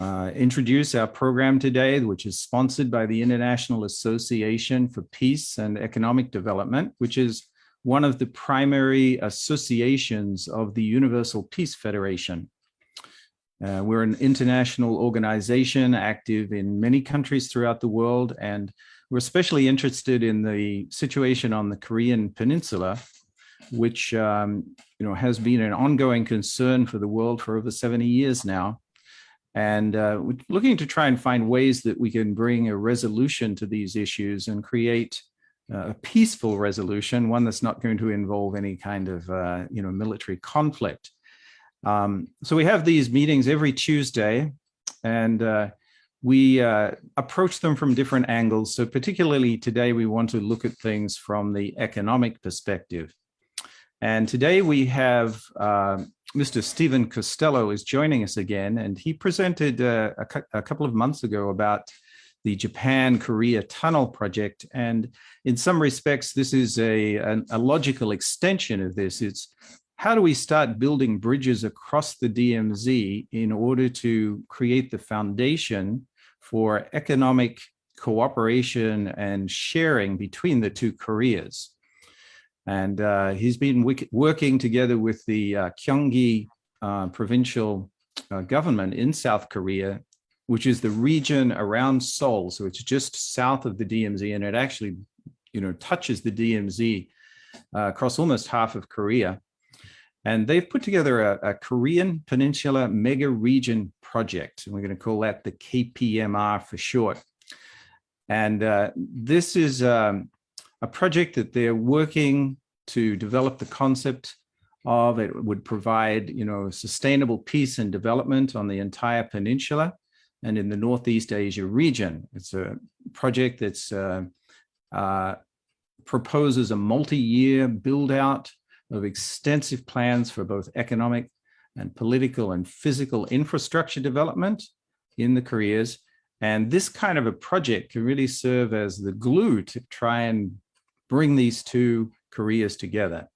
introduce our program today, which is sponsored by the International Association for Peace and Economic Development, which is one of the primary associations of the Universal Peace Federation. We're an international organization active in many countries throughout the world, and we're especially interested in the situation on the Korean Peninsula, which has been an ongoing concern for the world for over 70 years now. And we're looking to try and find ways that we can bring a resolution to these issues and create a peaceful resolution, one that's not going to involve any kind of military conflict. So we have these meetings every Tuesday, and we approach them from different angles. So particularly today, we want to look at things from the economic perspective. And today we have Mr. Stephen Costello is joining us again, and he presented a couple of months ago about the Japan-Korea Tunnel project. And in some respects, this is a logical extension of this. It's how do we start building bridges across the DMZ in order to create the foundation for economic cooperation and sharing between the two Koreas? And he's been working together with the Gyeonggi provincial government in South Korea, which is the region around Seoul. So it's just south of the DMZ, and it actually, touches the DMZ across almost half of Korea. And they've put together a Korean Peninsula Mega Region project, and we're going to call that the KPMR for short. And this is a project that they're working to develop the concept of. It would provide, sustainable peace and development on the entire peninsula and in the Northeast Asia region. It's a project that's proposes a multi-year build-out of extensive plans for both economic and political and physical infrastructure development in the Koreas. And this kind of a project can really serve as the glue to try and bring these two Koreas together.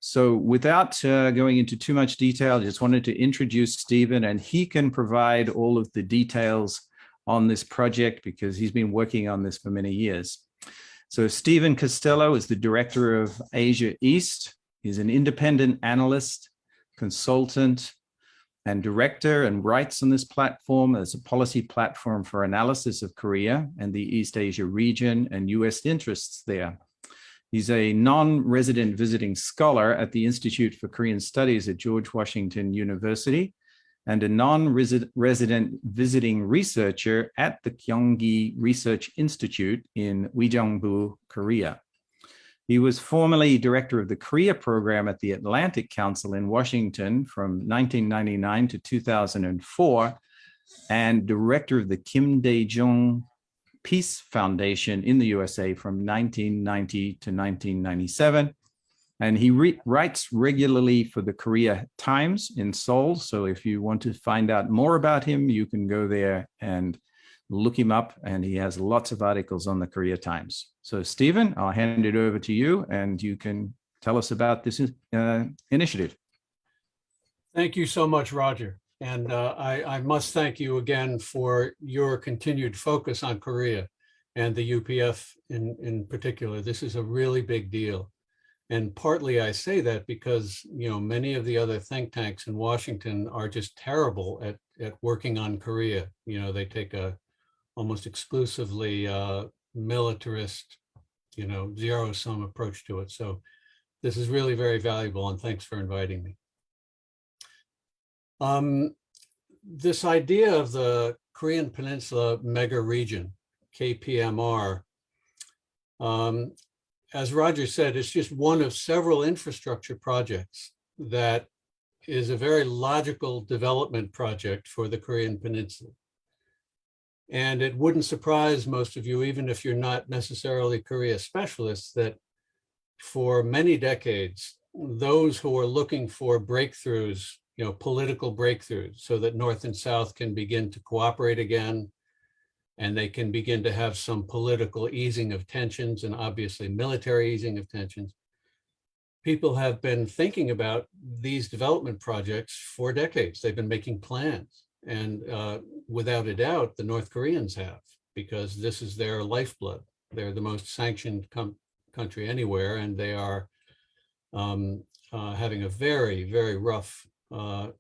So without going into too much detail, I just wanted to introduce Stephen, and he can provide all of the details on this project because he's been working on this for many years. So Stephen Costello is the Director of Asia East. He's an independent analyst, consultant, and director, and writes on this platform as a policy platform for analysis of Korea and the East Asia region and US interests there. He's a non-resident visiting scholar at the Institute for Korean Studies at George Washington University and a non-resident visiting researcher at the Gyeonggi Research Institute in Uijeongbu, Korea. He was formerly director of the Korea program at the Atlantic Council in Washington from 1999 to 2004 and director of the Kim Dae-jung Peace Foundation in the USA from 1990 to 1997. And he writes regularly for the Korea Times in Seoul. So if you want to find out more about him, you can go there and look him up. And he has lots of articles on the Korea Times. So Stephen, I'll hand it over to you and you can tell us about this initiative. Thank you so much, Roger. And I must thank you again for your continued focus on Korea and the UPF in particular. This is a really big deal. And partly I say that because, many of the other think tanks in Washington are just terrible at working on Korea. They take a almost exclusively militarist, zero-sum approach to it. So this is really very valuable, and thanks for inviting me. This idea of the Korean Peninsula Mega Region, KPMR, as Roger said, it's just one of several infrastructure projects that is a very logical development project for the Korean Peninsula. And it wouldn't surprise most of you, even if you're not necessarily Korea specialists, that for many decades, those who are looking for breakthroughs, political breakthroughs, so that North and South can begin to cooperate again, and they can begin to have some political easing of tensions and obviously military easing of tensions. People have been thinking about these development projects for decades. They've been making plans. And without a doubt, the North Koreans have, because this is their lifeblood. They're the most sanctioned country anywhere, and they are having a very, very rough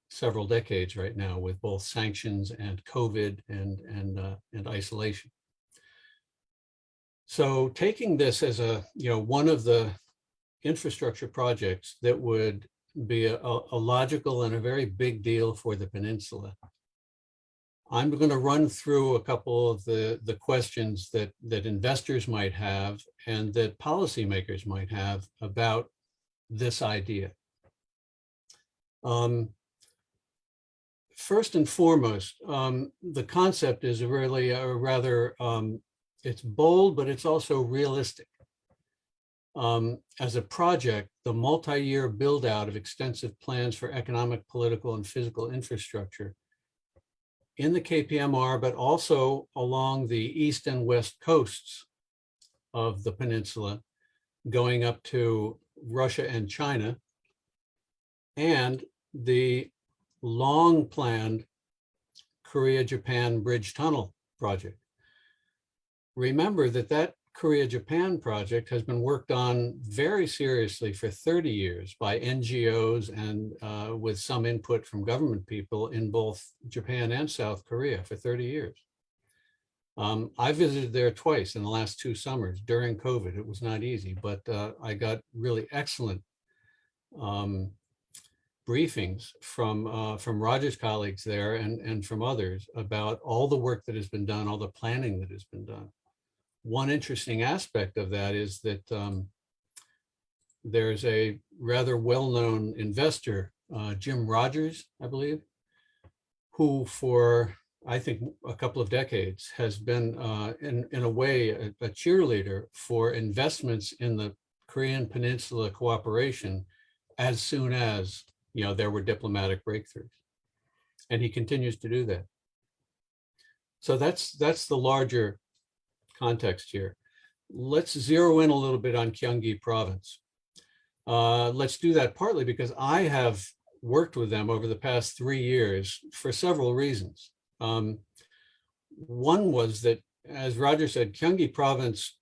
several decades right now with both sanctions and COVID and isolation. So taking this as one of the infrastructure projects that would be a logical and a very big deal for the peninsula, I'm going to run through a couple of the questions that investors might have and that policymakers might have about this idea. First and foremost, the concept is really a rather, it's bold, but it's also realistic. As a project, the multi-year build out of extensive plans for economic, political, and physical infrastructure in the KPMR, but also along the east and west coasts of the peninsula, going up to Russia and China, and the long planned Korea-Japan Bridge Tunnel project. Remember that Korea-Japan project has been worked on very seriously for 30 years by NGOs and with some input from government people in both Japan and South Korea for 30 years. I visited there twice in the last 2 summers during COVID. It was not easy, but I got really excellent briefings from Roger's colleagues there and from others about all the work that has been done, all the planning that has been done. One interesting aspect of that is that there's a rather well-known investor, Jim Rogers, I believe, who for, I think, a couple of decades has been, in a way, a cheerleader for investments in the Korean Peninsula cooperation as soon as there were diplomatic breakthroughs. And he continues to do that. So that's the larger context here. Let's zero in a little bit on Gyeonggi Province. Let's do that partly because I have worked with them over the past 3 years for several reasons. One was that, as Roger said, Gyeonggi Province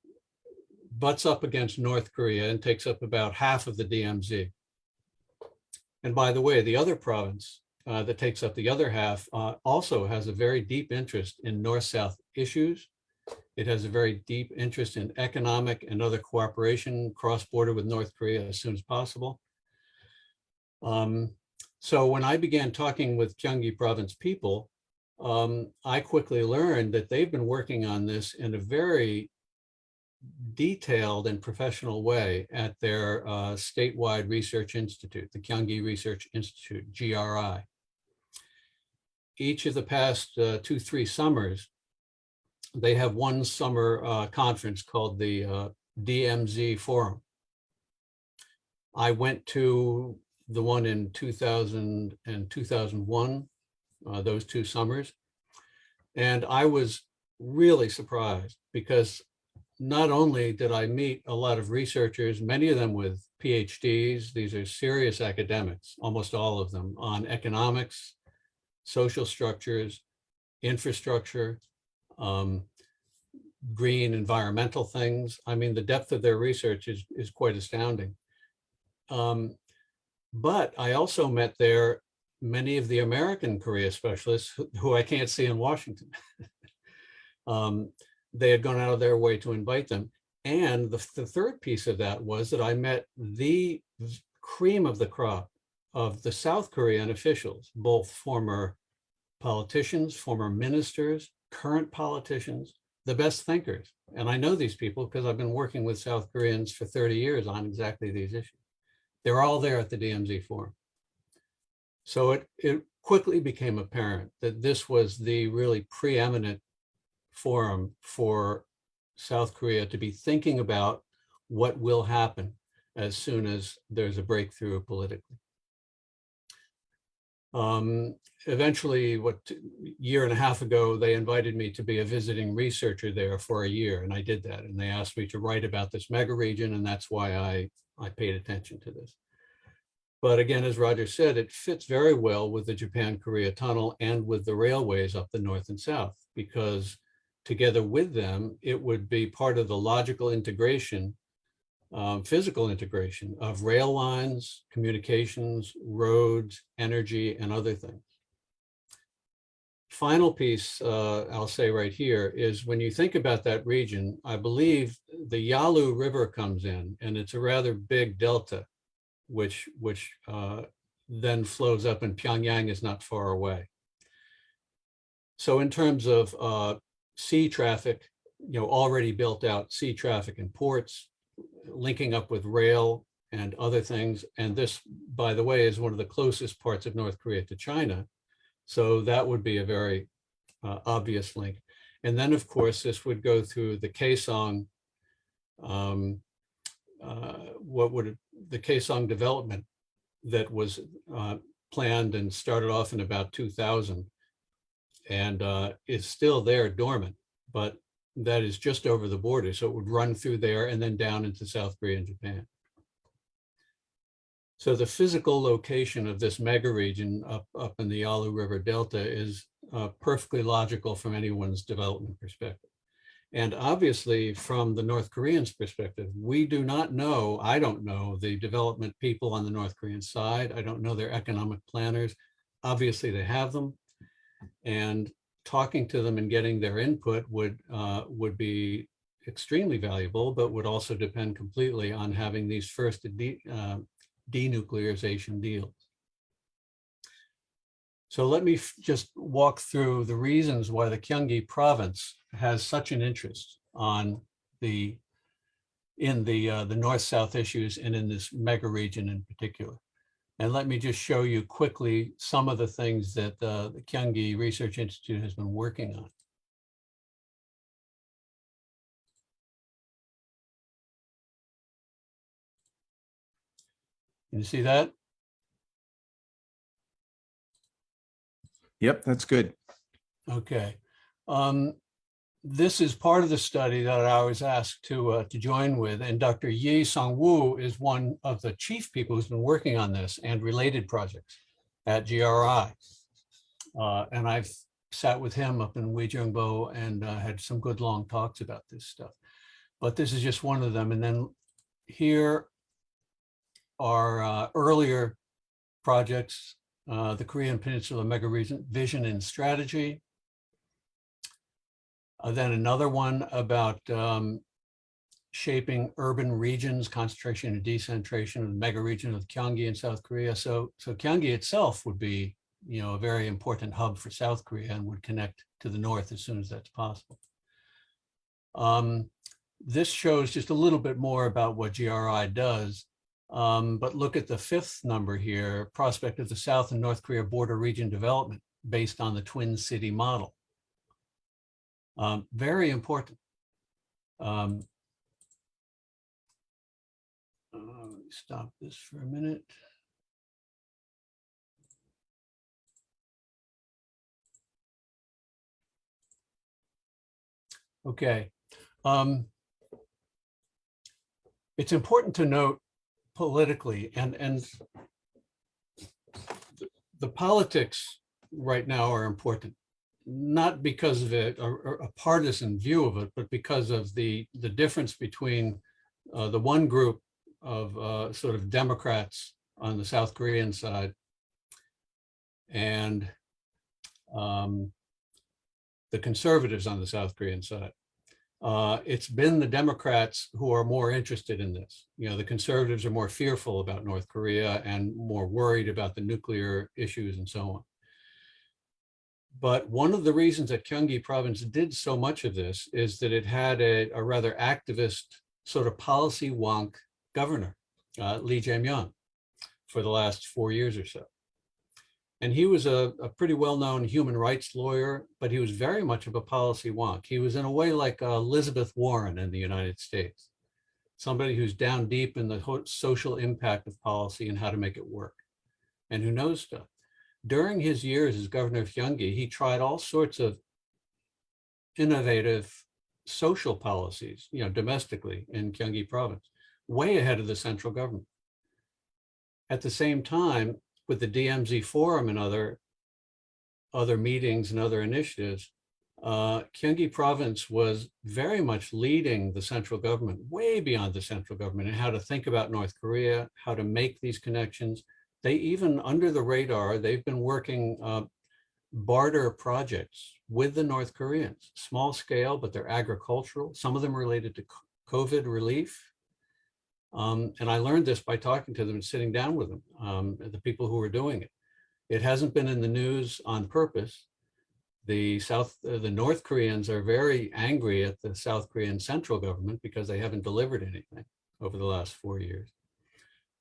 butts up against North Korea and takes up about half of the DMZ. And by the way, the other province that takes up the other half also has a very deep interest in North-South issues. It has a very deep interest in economic and other cooperation cross-border with North Korea as soon as possible. So when I began talking with Gyeonggi Province people, I quickly learned that they've been working on this in a very detailed and professional way at their statewide research institute, the Gyeonggi Research Institute, GRI. Each of the past 2-3 summers, they have one summer conference called the DMZ Forum. I went to the one in 2000 and 2001, those 2 summers, and I was really surprised because not only did I meet a lot of researchers, many of them with PhDs, these are serious academics, almost all of them, on economics, social structures, infrastructure, green environmental things. I mean, the depth of their research is quite astounding. But I also met there many of the American Korea specialists who I can't see in Washington. They had gone out of their way to invite them. And the third piece of that was that I met the cream of the crop of the South Korean officials, both former politicians, former ministers, current politicians, the best thinkers. And I know these people because I've been working with South Koreans for 30 years on exactly these issues. They're all there at the DMZ Forum. So it quickly became apparent that this was the really preeminent forum for South Korea to be thinking about what will happen as soon as there's a breakthrough politically. Eventually, a year and a half ago, they invited me to be a visiting researcher there for a year, and I did that. And they asked me to write about this mega region, and that's why I paid attention to this. But again, as Roger said, it fits very well with the Japan-Korea tunnel and with the railways up the north and south, because together with them, it would be part of the logical integration, physical integration of rail lines, communications, roads, energy, and other things. Final piece I'll say right here is when you think about that region, I believe the Yalu River comes in, and it's a rather big delta, which then flows up, and Pyongyang is not far away. So in terms of sea traffic, already built out sea traffic and ports, linking up with rail and other things. And this, by the way, is one of the closest parts of North Korea to China. So that would be a very obvious link. And then, of course, this would go through the Kaesong, the Kaesong development that was planned and started off in about 2000 and is still there dormant, but that is just over the border. So it would run through there and then down into South Korea and Japan. So the physical location of this mega region up in the Yalu River Delta is perfectly logical from anyone's development perspective. And obviously from the North Koreans' perspective, we do not know, I don't know the development people on the North Korean side. I don't know their economic planners. Obviously they have them, and talking to them and getting their input would be extremely valuable, but would also depend completely on having these first denuclearization deals. So let me just walk through the reasons why the Gyeonggi Province has such an interest in the north-south issues and in this mega region in particular. And let me just show you quickly some of the things that the Gyeonggi Research Institute has been working on. Can you see that? Yep, that's good. Okay. This is part of the study that I was asked to join with, and Dr. Yi Sung-woo is one of the chief people who's been working on this and related projects at GRI. And I've sat with him up in Gyeonggi and had some good long talks about this stuff. But this is just one of them. And then here are earlier projects, the Korean Peninsula Mega Region Vision and Strategy. Then another one about shaping urban regions, concentration and decentration of the mega region of Gyeonggi in South Korea. So Gyeonggi itself would be, a very important hub for South Korea and would connect to the north as soon as that's possible. This shows just a little bit more about what GRI does. But look at the fifth number here, prospect of the South and North Korea border region development based on the Twin City model. Very important. Let me stop this for a minute. Okay. It's important to note politically, and the politics right now are important, not because of a partisan view of it, but because of the difference between the one group of sort of Democrats on the South Korean side and the conservatives on the South Korean side. It's been the Democrats who are more interested in this. The conservatives are more fearful about North Korea and more worried about the nuclear issues and so on. But one of the reasons that Gyeonggi Province did so much of this is that it had a rather activist sort of policy wonk governor, Lee Jae-myung, for the last 4 years or so. And he was a pretty well-known human rights lawyer, but he was very much of a policy wonk. He was in a way like Elizabeth Warren in the United States, somebody who's down deep in the social impact of policy and how to make it work, and who knows stuff. During his years as governor of Gyeonggi, he tried all sorts of innovative social policies, domestically in Gyeonggi Province, way ahead of the central government. At the same time, with the DMZ Forum and other meetings and other initiatives, Gyeonggi Province was very much leading the central government, way beyond the central government, in how to think about North Korea, how to make these connections. They even, under the radar, they've been working barter projects with the North Koreans, small scale, but they're agricultural, some of them related to COVID relief. And I learned this by talking to them and sitting down with them, the people who were doing it. It hasn't been in the news on purpose. The North Koreans are very angry at the South Korean central government because they haven't delivered anything over the last 4 years.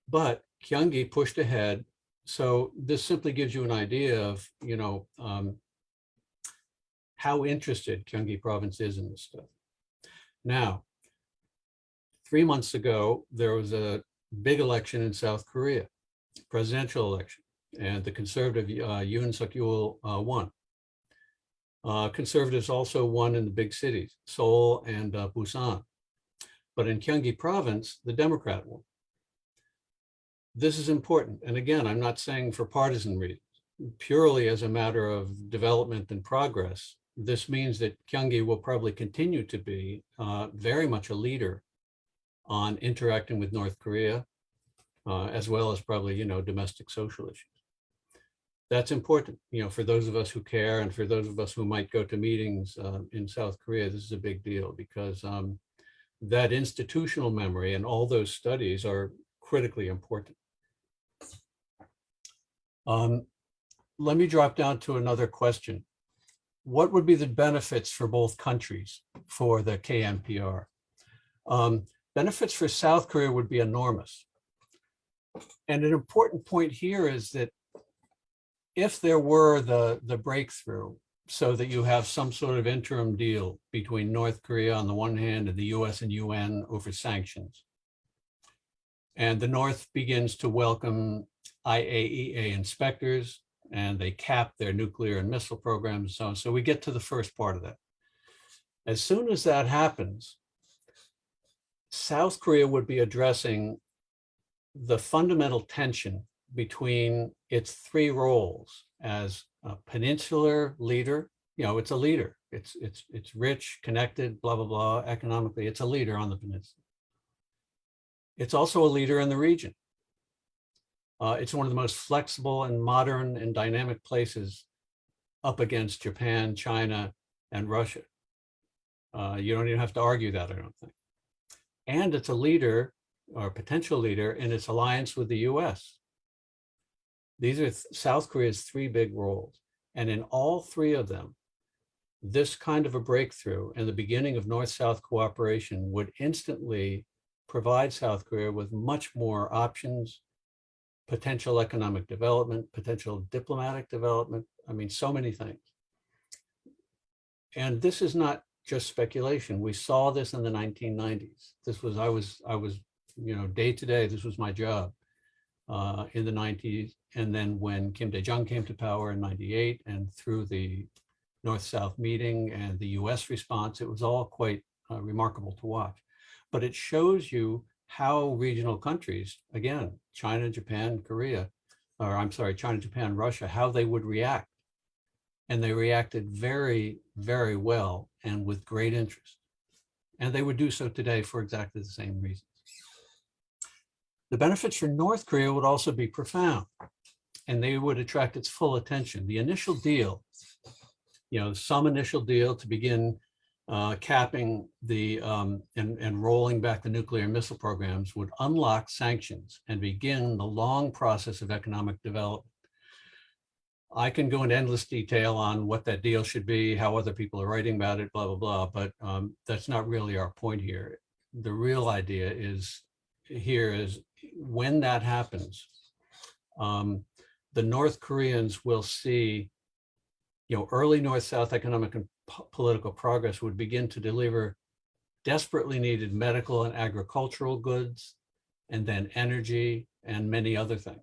But Gyeonggi pushed ahead. So this simply gives you an idea of, how interested Gyeonggi Province is in this stuff. Now, 3 months ago, there was a big election in South Korea, presidential election, and the conservative Yoon Suk-yeol won. Conservatives also won in the big cities, Seoul and Busan. But in Gyeonggi Province, the Democrat won. This is important. And again, I'm not saying for partisan reasons, purely as a matter of development and progress. This means that Gyeonggi will probably continue to be very much a leader on interacting with North Korea, as well as probably, domestic social issues. That's important, for those of us who care and for those of us who might go to meetings in South Korea. This is a big deal because that institutional memory and all those studies are critically important. Let me drop down to another question. What would be the benefits for both countries for the KMPR? Benefits for South Korea would be enormous. And an important point here is that if there were the breakthrough so that you have some sort of interim deal between North Korea on the one hand and the US and UN over sanctions, and the North begins to welcome IAEA inspectors and they cap their nuclear and missile programs and so on. So we get to the first part of that. As soon as that happens, South Korea would be addressing the fundamental tension between its three roles as a peninsular leader. It's a leader. It's rich, connected, blah, blah, blah, economically. It's a leader on the peninsula. It's also a leader in the region. It's one of the most flexible and modern and dynamic places up against Japan, China, and Russia. You don't even have to argue that, I don't think. And it's a leader or potential leader in its alliance with the US. These are South Korea's three big roles. And in all three of them, this kind of a breakthrough and the beginning of North-South cooperation would instantly provide South Korea with much more options, potential economic development, potential diplomatic development. I mean, so many things. And this is not just speculation. We saw this in the 1990s. I was, day to day, this was my job in the 90s. And then when Kim Dae-jung came to power in 98 and through the North-South meeting and the US response, it was all quite remarkable to watch. But it shows you how regional countries, again, China, Japan, China, Japan, Russia, how they would react. And they reacted very, very well and with great interest. And they would do so today for exactly the same reasons. The benefits for North Korea would also be profound, and they would attract its full attention. The initial deal, some initial deal to begin capping the and rolling back the nuclear and missile programs would unlock sanctions and begin the long process of economic development. I can go into endless detail on what that deal should be, how other people are writing about it, blah, blah, blah, but that's not really our point here. The real idea is when that happens, the North Koreans will see, early North-South economic and political progress would begin to deliver desperately needed medical and agricultural goods, and then energy and many other things.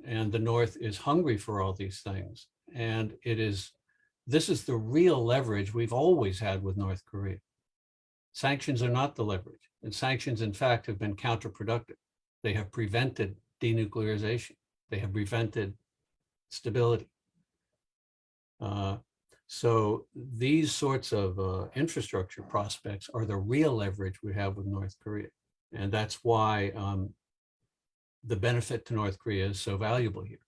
And the North is hungry for all these things. And this is the real leverage we've always had with North Korea. Sanctions are not the leverage. And sanctions, in fact, have been counterproductive. They have prevented denuclearization. They have prevented stability. So these sorts of infrastructure prospects are the real leverage we have with North Korea. And that's why the benefit to North Korea is so valuable here.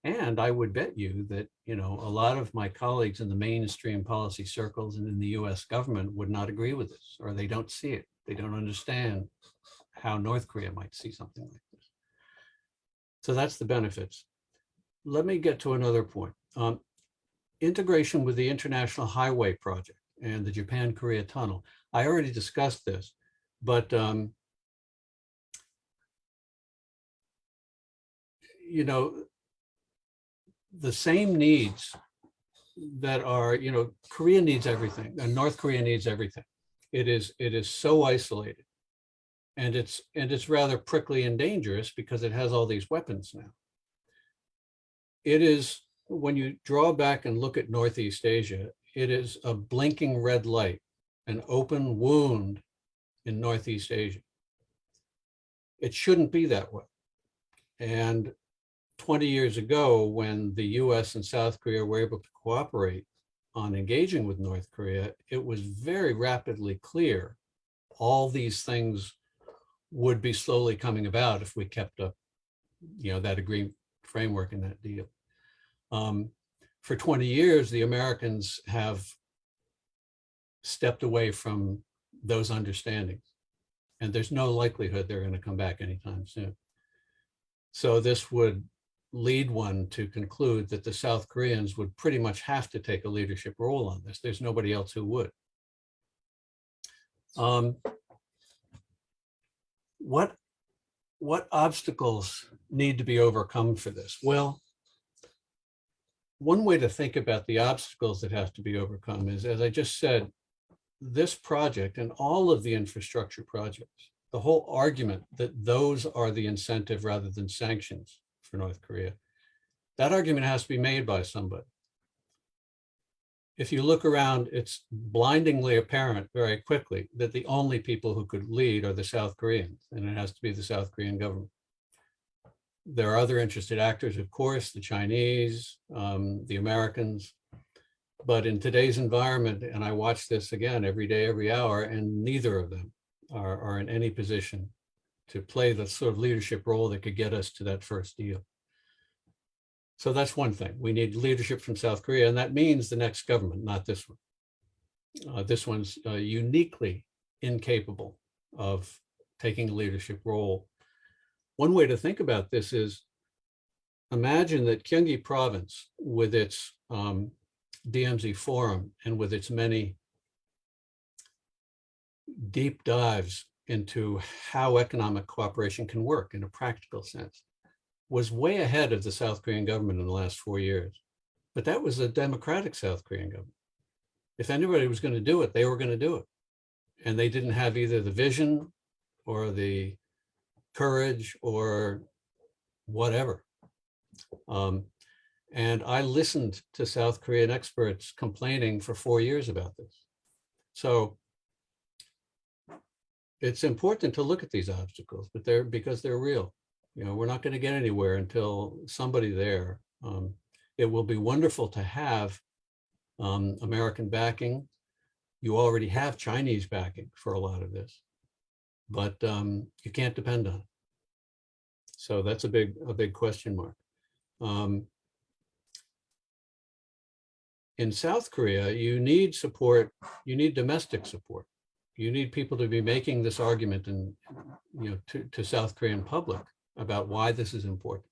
And I would bet you that, you know, a lot of my colleagues in the mainstream policy circles and in the US government would not agree with this, or they don't see it. They don't understand how North Korea might see something like this. So that's the benefits. Let me get to another point. Integration with the International Highway Project and the Japan-Korea Tunnel. I already discussed this, but you know, the same needs that are, you know, Korea needs everything and North Korea needs everything. It is so isolated, and it's rather prickly and dangerous because it has all these weapons now. It is, when you draw back and look at Northeast Asia, it is a blinking red light, an open wound in Northeast Asia. It shouldn't be that way. And 20 years ago, when the US and South Korea were able to cooperate on engaging with North Korea, it was very rapidly clear all these things would be slowly coming about if we kept up, you know, that agreement framework in that deal. For 20 years, the Americans have stepped away from those understandings, and there's no likelihood they're going to come back anytime soon. So this would lead one to conclude that the South Koreans would pretty much have to take a leadership role on this. There's nobody else who would. What obstacles need to be overcome for this? Well, one way to think about the obstacles that have to be overcome is, as I just said, this project and all of the infrastructure projects, the whole argument that those are the incentive rather than sanctions for North Korea, that argument has to be made by somebody. If you look around, it's blindingly apparent very quickly that the only people who could lead are the South Koreans, and it has to be the South Korean government. There are other interested actors, of course, the Chinese, the Americans, but in today's environment, and I watch this again every day, every hour, and neither of them are in any position to play the sort of leadership role that could get us to that first deal. So that's one thing. We need leadership from South Korea, and that means the next government, not this one. This one's uniquely incapable of taking a leadership role. One way to think about this is, imagine that Gyeonggi Province, with its DMZ forum and with its many deep dives into how economic cooperation can work in a practical sense, was way ahead of the South Korean government in the last 4 years. But that was a democratic South Korean government. If anybody was going to do it, they were going to do it. And they didn't have either the vision or the courage or whatever. And I listened to South Korean experts complaining for 4 years about this. So it's important to look at these obstacles, but because they're real. You know, we're not going to get anywhere until somebody there. It will be wonderful to have American backing. You already have Chinese backing for a lot of this, but you can't depend on it. So that's a big question mark. In South Korea, you need support. You need domestic support. You need people to be making this argument and, you know, to South Korean public about why this is important.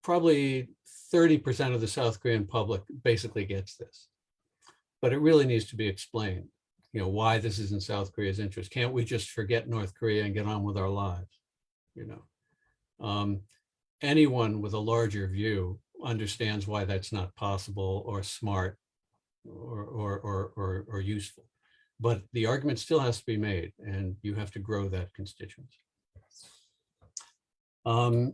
Probably 30% of the South Korean public basically gets this, but it really needs to be explained, you know, why this is in South Korea's interest. Can't we just forget North Korea and get on with our lives? You know, anyone with a larger view understands why that's not possible or smart or useful. But the argument still has to be made, and you have to grow that constituency. The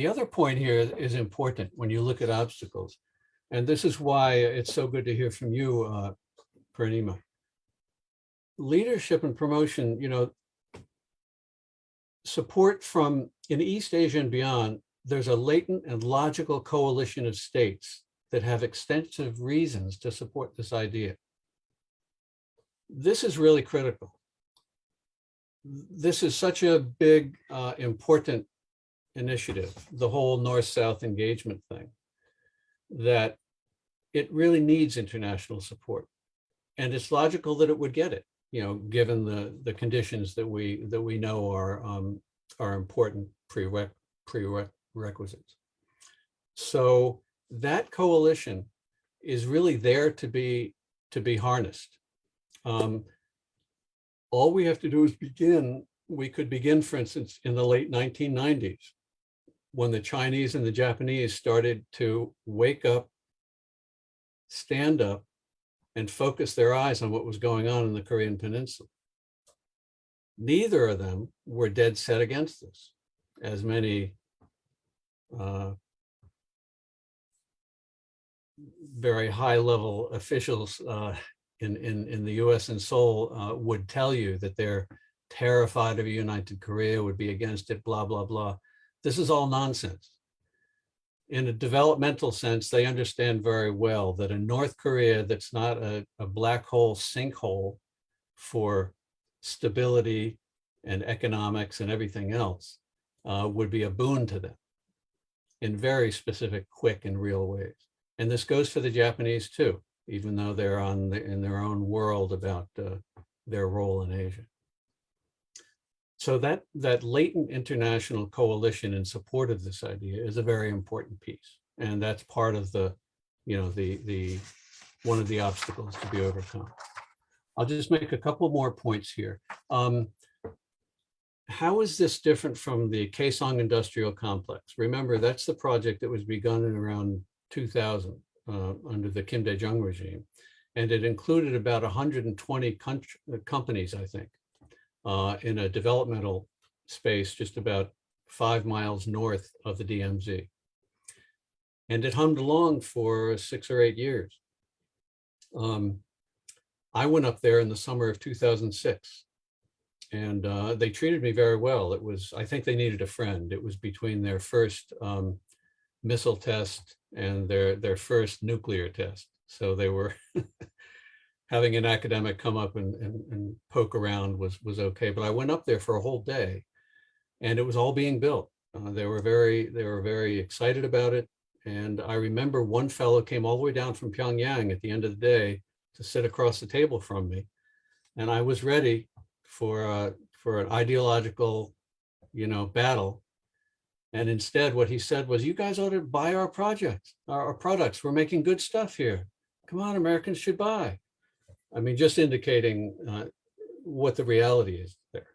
other point here is important when you look at obstacles, and this is why it's so good to hear from you, Purnima. leadership and promotion, support from in East Asia and beyond, there's a latent and logical coalition of states that have extensive reasons to support this idea. This is really critical. This is such a big, important initiative, the whole North-South engagement thing, that it really needs international support. And it's logical that it would get it, given the conditions that we know are important prerequisites. So that coalition is really there to be harnessed. All we have to do is begin. We could begin, for instance, in the late 1990s, when the Chinese and the Japanese started to wake up, stand up, and focus their eyes on what was going on in the Korean Peninsula. Neither of them were dead set against this, as many very high-level officials in the US and Seoul would tell you, that they're terrified of a united Korea, would be against it, blah, blah, blah. This is all nonsense. In a developmental sense, they understand very well that a North Korea that's not a black hole sinkhole for stability and economics and everything else would be a boon to them in very specific, quick, and real ways. And this goes for the Japanese too, even though they're in their own world about their role in Asia. So that latent international coalition in support of this idea is a very important piece, and that's part of the one of the obstacles to be overcome. I'll just make a couple more points here. How is this different from the Kaesong Industrial Complex? Remember, that's the project that was begun in around 2000 under the Kim Dae-jung regime, and it included about 120 companies, I think, in a developmental space just about 5 miles north of the DMZ. And it hummed along for 6 or 8 years. I went up there in the summer of 2006, and they treated me very well. It was, I think they needed a friend. It was between their first missile test and their first nuclear test. So they were having an academic come up and poke around was okay. But I went up there for a whole day, and it was all being built. They were very excited about it. And I remember one fellow came all the way down from Pyongyang at the end of the day to sit across the table from me, and I was ready for an ideological, battle. And instead, what he said was, "You guys ought to buy our projects, our products. We're making good stuff here. Come on, Americans should buy." I mean, just indicating what the reality is there.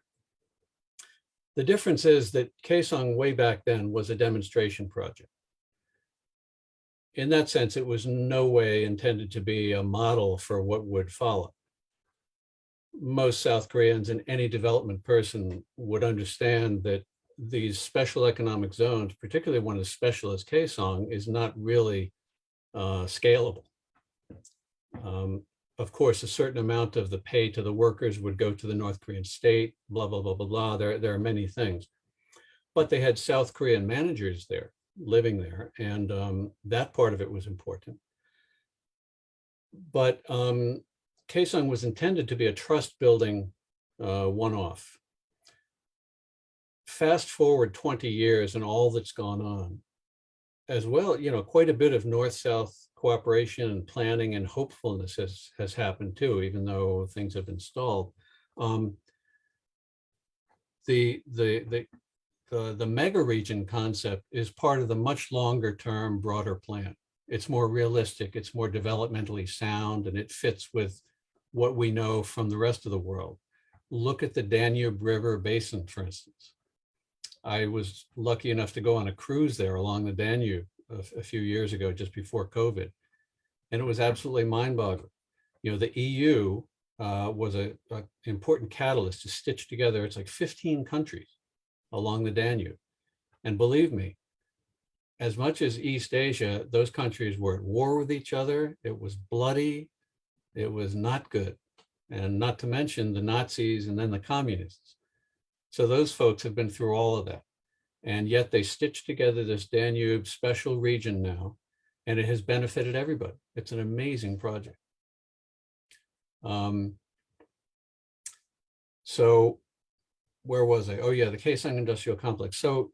The difference is that Kaesong way back then was a demonstration project. In that sense, it was no way intended to be a model for what would follow. Most South Koreans and any development person would understand that these special economic zones, particularly one as special as Kaesong, is not really scalable. Of course, a certain amount of the pay to the workers would go to the North Korean state, blah, blah, blah, blah, blah. There are many things. But they had South Korean managers there, living there, and that part of it was important. But Kaesong was intended to be a trust building one-off. Fast forward 20 years and all that's gone on, as well, quite a bit of North-South cooperation and planning and hopefulness has happened too, even though things have been stalled. The mega region concept is part of the much longer term, broader plan. It's more realistic, it's more developmentally sound, and it fits with what we know from the rest of the world. Look at the Danube River Basin, for instance. I was lucky enough to go on a cruise there along the Danube a few years ago, just before COVID. And it was absolutely mind-boggling. The EU was an important catalyst to stitch together, it's like 15 countries along the Danube. And believe me, as much as East Asia, those countries were at war with each other. It was bloody. It was not good. and not to mention the Nazis and then the communists. So those folks have been through all of that. And yet they stitched together this Danube special region now, and it has benefited everybody. It's an amazing project. So where was I? Oh yeah, the Kaesong Industrial Complex. So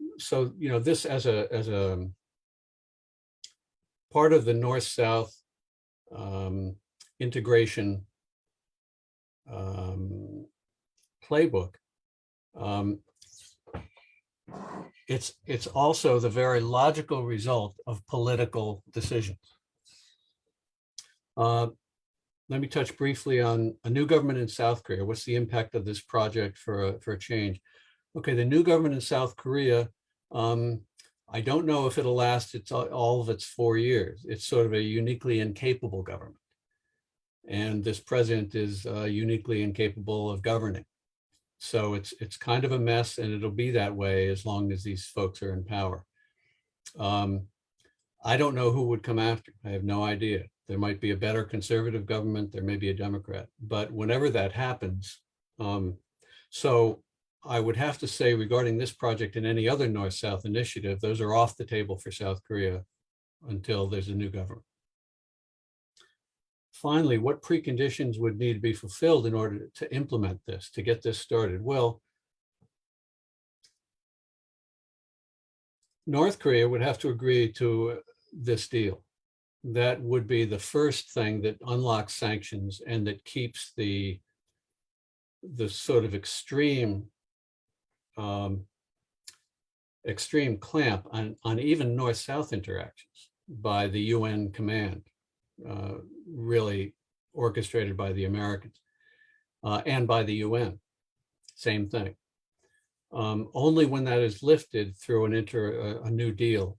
you know, this as a part of the North-South integration playbook. It's also the very logical result of political decisions. Let me touch briefly on a new government in South Korea. What's the impact of this project for a change? Okay, the new government in South Korea, I don't know if it'll last all of its 4 years. It's sort of a uniquely incapable government. And this president is uniquely incapable of governing. So it's kind of a mess, and it'll be that way as long as these folks are in power. I don't know who would come after. I have no idea. There might be a better conservative government. There may be a Democrat. But whenever that happens, so I would have to say regarding this project and any other North-South initiative, those are off the table for South Korea until there's a new government. Finally, what preconditions would need to be fulfilled in order to implement this, to get this started? Well, North Korea would have to agree to this deal. That would be the first thing that unlocks sanctions and that keeps the sort of extreme clamp on even North-South interactions by the UN command, really orchestrated by the Americans and by the UN. Same thing. Only when that is lifted through a new deal.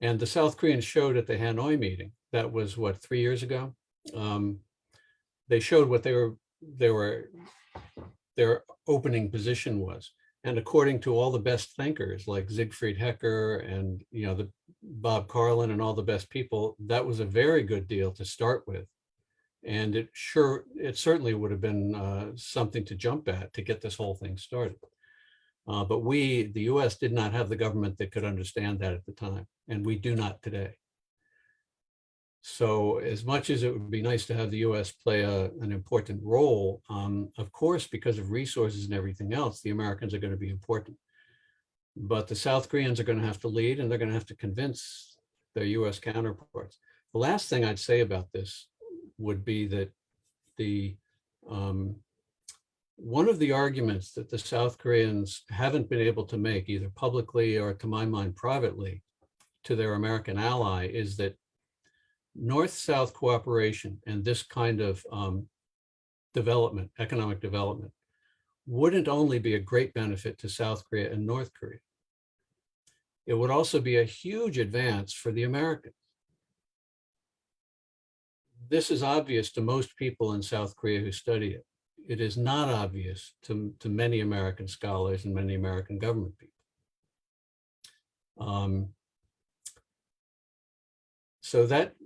And the South Koreans showed at the Hanoi meeting, that was what, 3 years ago? They showed what their opening position was. And according to all the best thinkers like Siegfried Hecker and the Bob Carlin and all the best people, that was a very good deal to start with. And it certainly would have been something to jump at to get this whole thing started. But the US did not have the government that could understand that at the time, and we do not today. So as much as it would be nice to have the US play an important role, of course, because of resources and everything else, the Americans are going to be important. But the South Koreans are going to have to lead, and they're going to have to convince their US counterparts. The last thing I'd say about this would be that one of the arguments that the South Koreans haven't been able to make, either publicly or to my mind privately, to their American ally is that North-South cooperation and this kind of development, economic development, wouldn't only be a great benefit to South Korea and North Korea. It would also be a huge advance for the Americans. This is obvious to most people in South Korea who study it. It is not obvious to many American scholars and many American government people. So that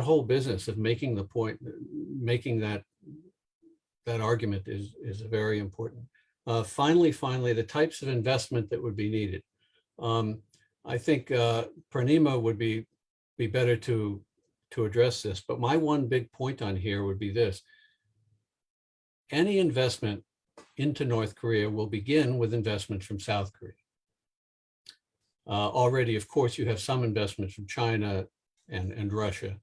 whole business of making the point, making that argument is very important. Finally, the types of investment that would be needed. I think Purnima would be better to address this, but my one big point on here would be this. Any investment into North Korea will begin with investment from South Korea. Already, of course, you have some investment from China and Russia,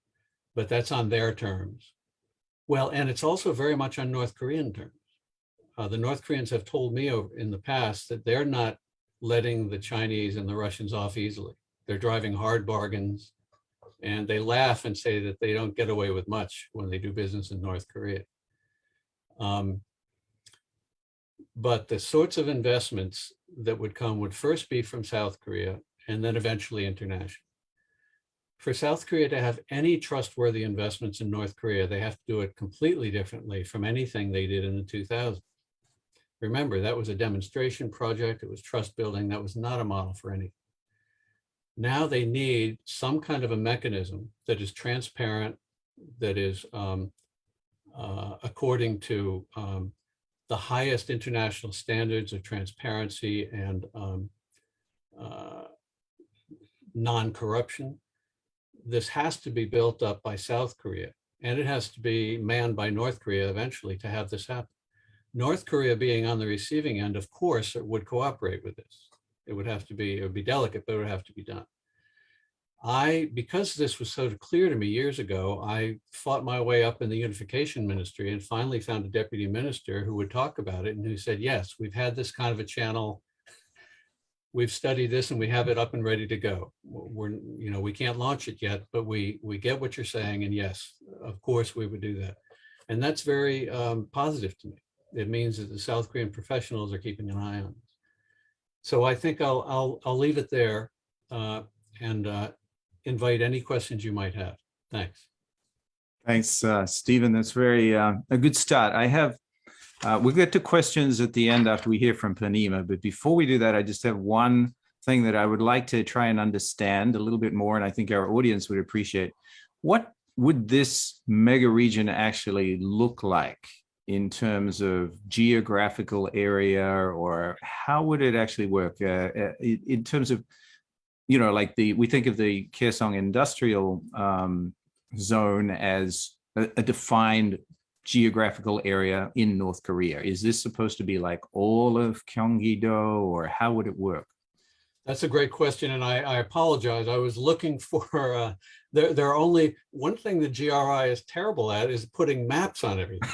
but that's on their terms. Well, and it's also very much on North Korean terms. The North Koreans have told me in the past that they're not letting the Chinese and the Russians off easily. They're driving hard bargains, and they laugh and say that they don't get away with much when they do business in North Korea. But the sorts of investments that would come would first be from South Korea and then eventually international. For South Korea to have any trustworthy investments in North Korea, they have to do it completely differently from anything they did in the 2000s. Remember, that was a demonstration project. It was trust building. That was not a model for anything. Now they need some kind of a mechanism that is transparent, that is according to the highest international standards of transparency and non-corruption. This has to be built up by South Korea, and it has to be manned by North Korea eventually to have this happen. North Korea being on the receiving end, of course, it would cooperate with this. It would be delicate, but it would have to be done. Because this was so clear to me years ago, I fought my way up in the unification ministry and finally found a deputy minister who would talk about it and who said, yes, we've had this kind of a channel. We've studied this and we have it up and ready to go. We can't launch it yet, but we get what you're saying. And yes, of course we would do that. And that's very positive to me. It means that the South Korean professionals are keeping an eye on this. So I think I'll leave it there and invite any questions you might have. Thanks. Thanks, Stephen. That's very a good start. We'll get to questions at the end after we hear from Purnima, but before we do that, I just have one thing that I would like to try and understand a little bit more, and I think our audience would appreciate. What would this mega region actually look like in terms of geographical area, or how would it actually work in terms of, like we think of the Kaesong industrial zone as a defined geographical area in North Korea. Is this supposed to be like all of Gyeonggi-do, or how would it work? That's a great question, and I apologize. I was looking for, there are only, one thing the GRI is terrible at is putting maps on everything.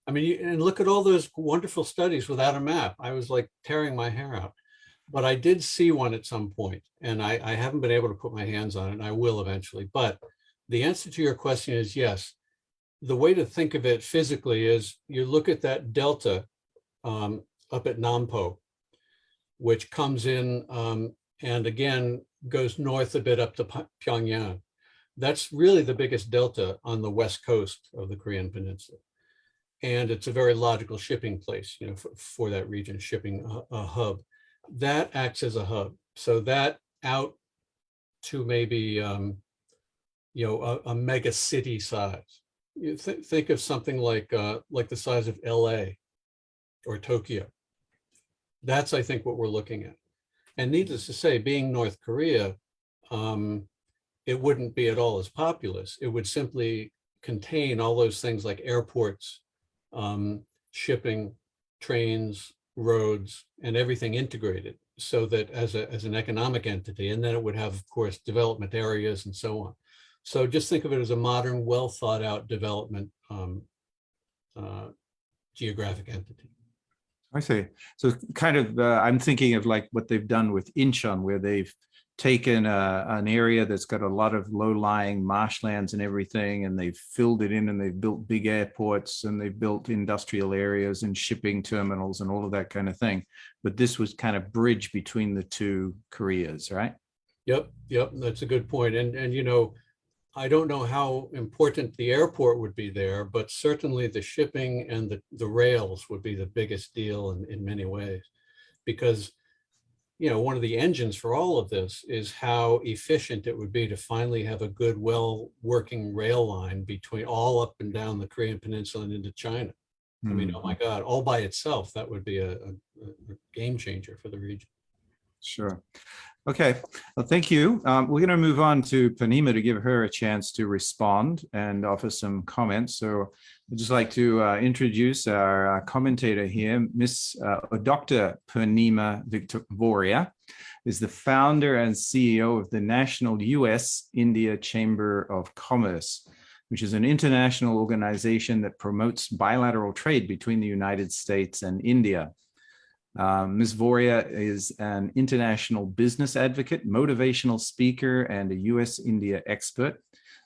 I mean, and look at all those wonderful studies without a map. I was like tearing my hair out. But I did see one at some point, and I haven't been able to put my hands on it, and I will eventually. But the answer to your question is yes. The way to think of it physically is you look at that delta up at Nampo, which comes in and again goes north a bit up to Pyongyang. That's really the biggest delta on the west coast of the Korean Peninsula. And it's a very logical shipping place, for that region, shipping a hub. That acts as a hub. So that out to maybe, a mega city size. You think of something like the size of LA or Tokyo. That's, I think, what we're looking at. And needless to say, being North Korea, it wouldn't be at all as populous. It would simply contain all those things like airports, shipping, trains, roads, and everything integrated, so that as an economic entity, and then it would have, of course, development areas and so on. So just think of it as a modern, well thought out development geographic entity. I see. So kind of, I'm thinking of like what they've done with Incheon, where they've taken an area that's got a lot of low-lying marshlands and everything, and they've filled it in, and they've built big airports, and they've built industrial areas and shipping terminals and all of that kind of thing. But this was kind of bridge between the two Koreas, right? Yep, that's a good point. And I don't know how important the airport would be there, but certainly the shipping and the rails would be the biggest deal in many ways, because one of the engines for all of this is how efficient it would be to finally have a good, well working rail line between all up and down the Korean Peninsula and into China. I mean, oh my God, all by itself, that would be a game changer for the region. Sure. Okay. Well, thank you. We're going to move on to Purnima to give her a chance to respond and offer some comments. So I'd just like to introduce our commentator here, Dr. Purnima Voria is the founder and CEO of the National U.S.-India Chamber of Commerce, which is an international organization that promotes bilateral trade between the United States and India. Ms. Voria is an international business advocate, motivational speaker, and a U.S.-India expert.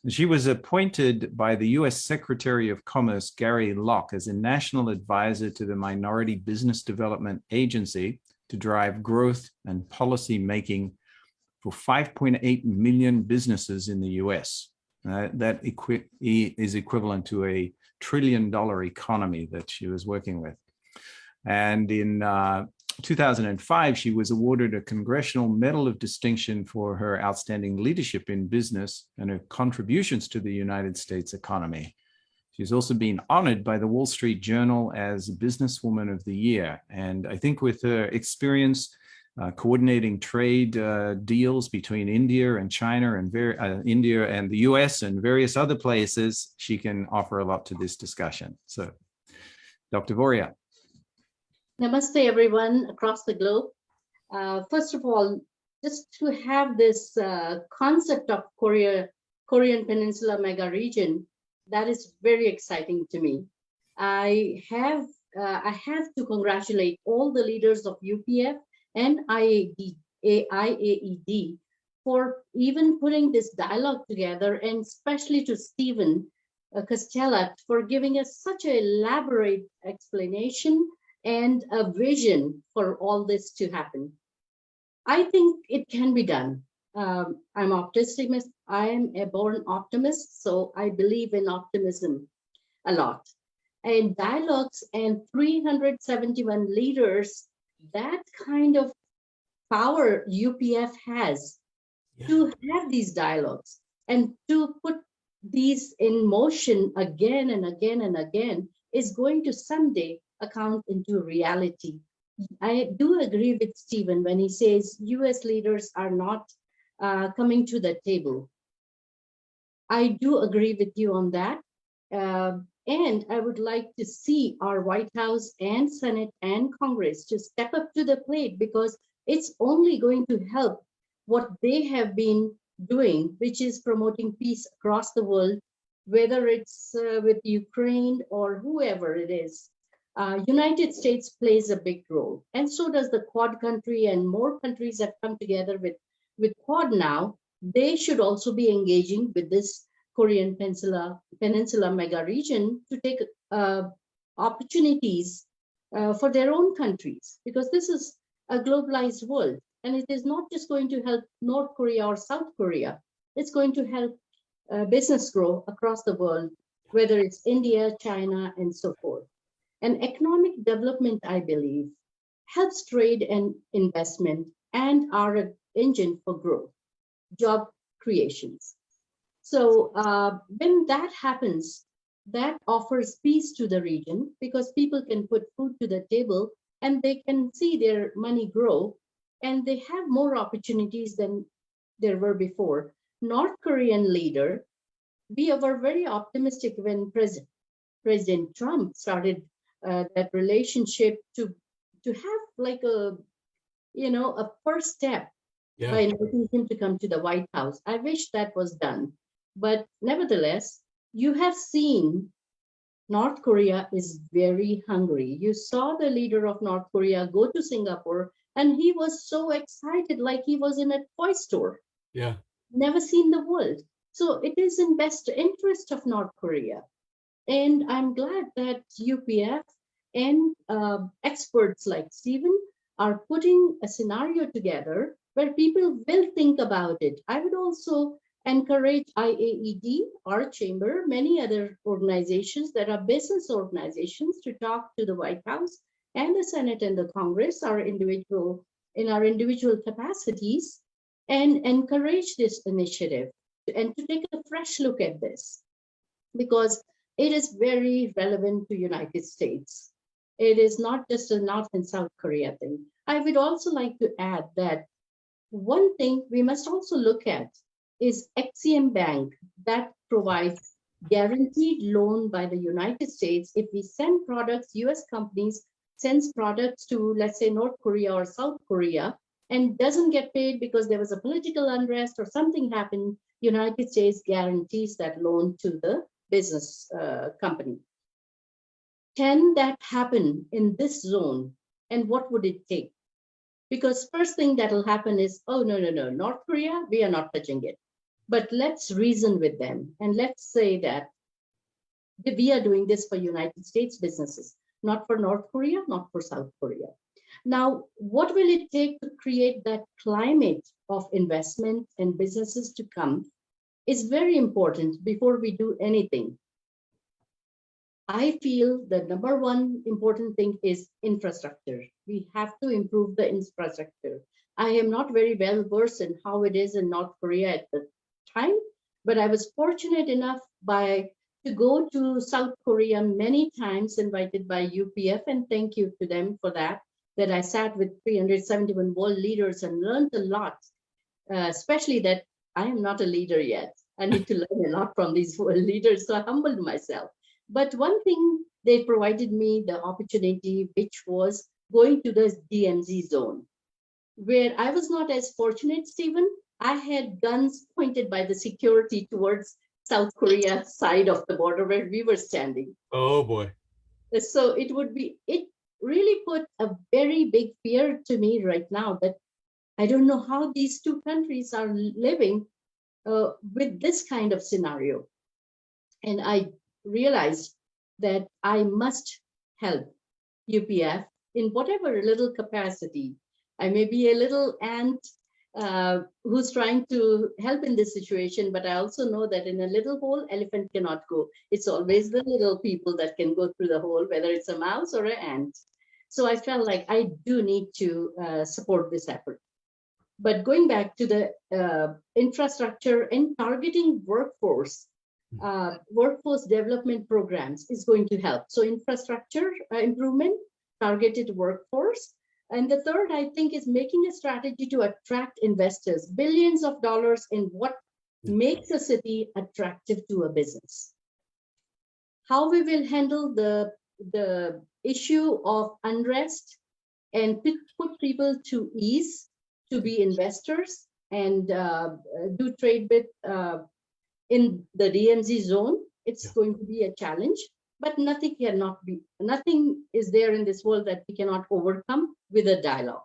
She was appointed by the U.S. Secretary of Commerce, Gary Locke, as a national advisor to the Minority Business Development Agency to drive growth and policy making for 5.8 million businesses in the U.S. That is equivalent to a $1 trillion economy that she was working with. And in 2005, she was awarded a Congressional Medal of Distinction for her outstanding leadership in business and her contributions to the United States economy. She's also been honored by the Wall Street Journal as Businesswoman of the Year. And I think with her experience coordinating trade deals between India and China and India and the US and various other places, she can offer a lot to this discussion. So, Dr. Voria. Namaste, everyone across the globe. First of all, just to have this concept of Korean Peninsula Mega Region, that is very exciting to me. I have to congratulate all the leaders of UPF and IAED for even putting this dialogue together, and especially to Stephen Costello for giving us such an elaborate explanation and a vision for all this to happen. I think it can be done. I'm optimistic. I am a born optimist, so I believe in optimism a lot. And dialogues and 371 leaders, that kind of power UPF has to have these dialogues and to put these in motion again and again and again is going to someday account into reality. I do agree with Stephen when he says US leaders are not coming to the table. I do agree with you on that. And I would like to see our White House and Senate and Congress to step up to the plate, because it's only going to help what they have been doing, which is promoting peace across the world, whether it's with Ukraine or whoever it is. United States plays a big role, and so does the Quad country, and more countries have come together with Quad now. They should also be engaging with this Korean Peninsula Mega Region to take opportunities for their own countries, because this is a globalized world, and it is not just going to help North Korea or South Korea. It's going to help business grow across the world, whether it's India, China, and so forth. And economic development, I believe, helps trade and investment and are an engine for growth, job creations. So when that happens, that offers peace to the region, because people can put food to the table and they can see their money grow, and they have more opportunities than there were before. North Korean leader, we were very optimistic when President Trump started that relationship to have like a first step by inviting him to come to the White House. I wish that was done. But nevertheless, you have seen North Korea is very hungry. You saw the leader of North Korea go to Singapore, and he was so excited, like he was in a toy store. Yeah. Never seen the world. So it is in best interest of North Korea. And I'm glad that UPF and experts like Stephen are putting a scenario together where people will think about it. I would also encourage IAED, our chamber, many other organizations that are business organizations to talk to the White House and the Senate and the Congress, our individual capacities, and encourage this initiative and to take a fresh look at this, because it is very relevant to United States. It is not just a North and South Korea thing. I would also like to add that one thing we must also look at is XCM Bank, that provides guaranteed loan by the United States. If we send products, US companies sends products to, let's say, North Korea or South Korea, and doesn't get paid because there was a political unrest or something happened, United States guarantees that loan to the business company. Can that happen in this zone? And what would it take? Because first thing that will happen is, oh, no, North Korea, we are not touching it. But let's reason with them. And let's say that we are doing this for United States businesses, not for North Korea, not for South Korea. Now, what will it take to create that climate of investment and businesses to come is very important before we do anything. I feel the number one important thing is infrastructure. We have to improve the infrastructure. I am not very well versed in how it is in North Korea at the time, but I was fortunate enough by to go to South Korea many times, invited by UPF, and thank you to them for that I sat with 371 world leaders and learned a lot, especially that I am not a leader yet. I need to learn a lot from these world leaders, so I humbled myself. But one thing, they provided me the opportunity, which was going to the DMZ zone, where I was not as fortunate, Stephen. I had guns pointed by the security towards South Korea side of the border where we were standing. Oh boy. So it really put a very big fear to me right now that I don't know how these two countries are living with this kind of scenario. And I realized that I must help UPF in whatever little capacity. I may be a little ant who's trying to help in this situation, but I also know that in a little hole, elephant cannot go. It's always the little people that can go through the hole, whether it's a mouse or an ant. So I felt like I do need to support this effort. But going back to the infrastructure and targeting workforce development programs is going to help. So infrastructure improvement, targeted workforce. And the third, I think, is making a strategy to attract investors, billions of dollars in what makes a city attractive to a business. How we will handle the issue of unrest and put people to ease to be investors and do trade with in the DMZ zone, it's going to be a challenge. But nothing is there in this world that we cannot overcome with a dialogue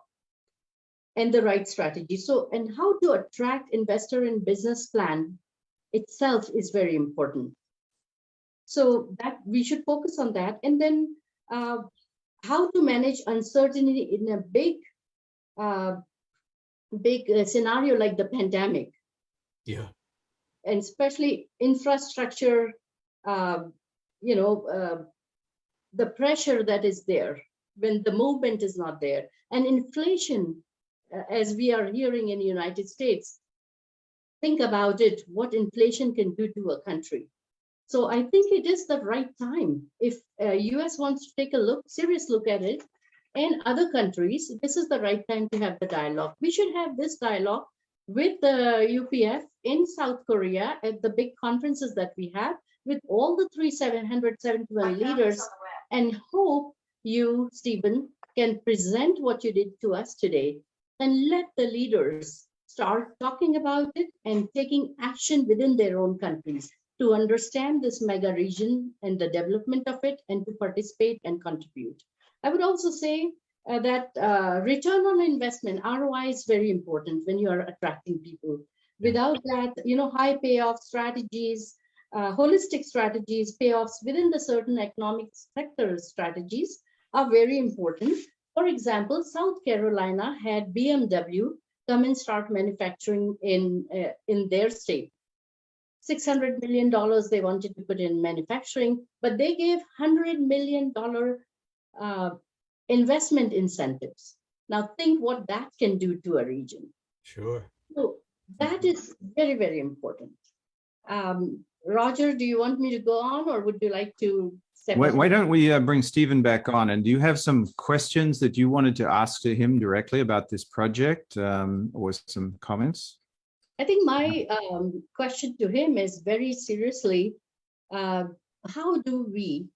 and the right strategy. So, and how to attract investor and business plan itself is very important. So that we should focus on that. And then how to manage uncertainty in a big scenario like the pandemic. Yeah. And especially infrastructure, the pressure that is there when the movement is not there, and inflation, as we are hearing in the United States. Think about it, what inflation can do to a country. So I think it is the right time. If US wants to take a serious look at it, and other countries, this is the right time to have the dialogue. We should have this dialogue with the UPF in South Korea at the big conferences that we have, with all the 771 leaders, and hope you, Stephen, can present what you did to us today and let the leaders start talking about it and taking action within their own countries to understand this mega region and the development of it and to participate and contribute. I would also say that return on investment, ROI, is very important when you are attracting people. Without that, high payoff strategies, holistic strategies, payoffs within the certain economic sector strategies are very important. For example, South Carolina had BMW come and start manufacturing in their state. $600 million they wanted to put in manufacturing, but they gave $100 million investment incentives. Now think what that can do to a region. Sure. So that is very, very important. Roger, do you want me to go on, or would you like to step in? Why don't we bring Stephen back on? And do you have some questions that you wanted to ask to him directly about this project, or some comments? I think my question to him is very seriously, how do we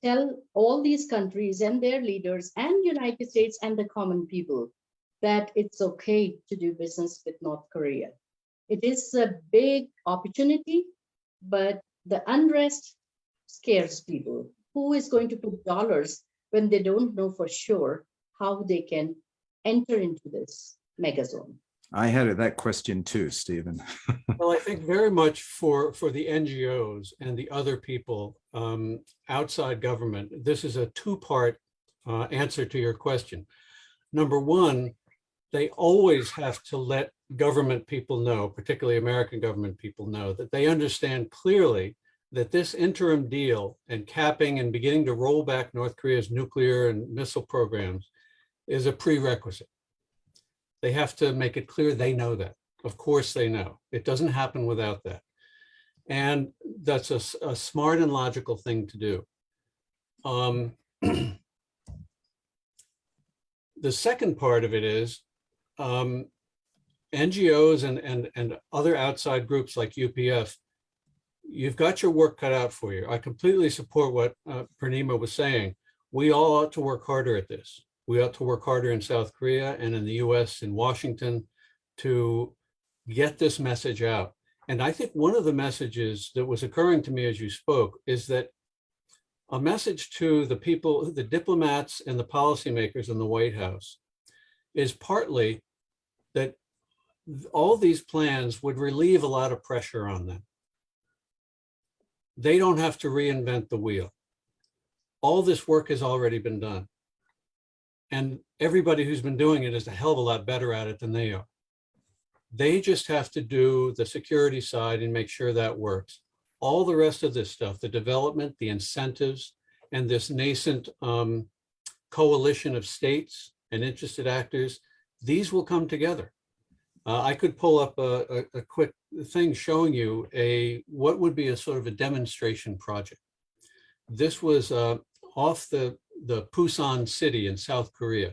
tell all these countries and their leaders and United States and the common people that it's okay to do business with North Korea? It is a big opportunity, but the unrest scares people. Who is going to put dollars when they don't know for sure how they can enter into this mega zone? I had that question too, Stephen. Well, I think very much for the NGOs and the other people outside government, this is a two-part answer to your question. Number one, they always have to let government people know, particularly American government people know, that they understand clearly that this interim deal and capping and beginning to roll back North Korea's nuclear and missile programs is a prerequisite. They have to make it clear they know that. Of course they know. It doesn't happen without that. And that's a smart and logical thing to do. The second part of it is NGOs and other outside groups like UPF, you've got your work cut out for you. I completely support what Purnima was saying. We all ought to work harder at this. We ought to work harder in South Korea and in the US, in Washington, to get this message out. And I think one of the messages that was occurring to me as you spoke is that a message to the people, the diplomats and the policymakers in the White House is partly that all these plans would relieve a lot of pressure on them. They don't have to reinvent the wheel. All this work has already been done. And everybody who's been doing it is a hell of a lot better at it than they are. They just have to do the security side and make sure that works. All the rest of this stuff, the development, the incentives, and this nascent coalition of states and interested actors, these will come together. I could pull up a quick thing showing you what would be a sort of a demonstration project. This was off the Busan city in South Korea.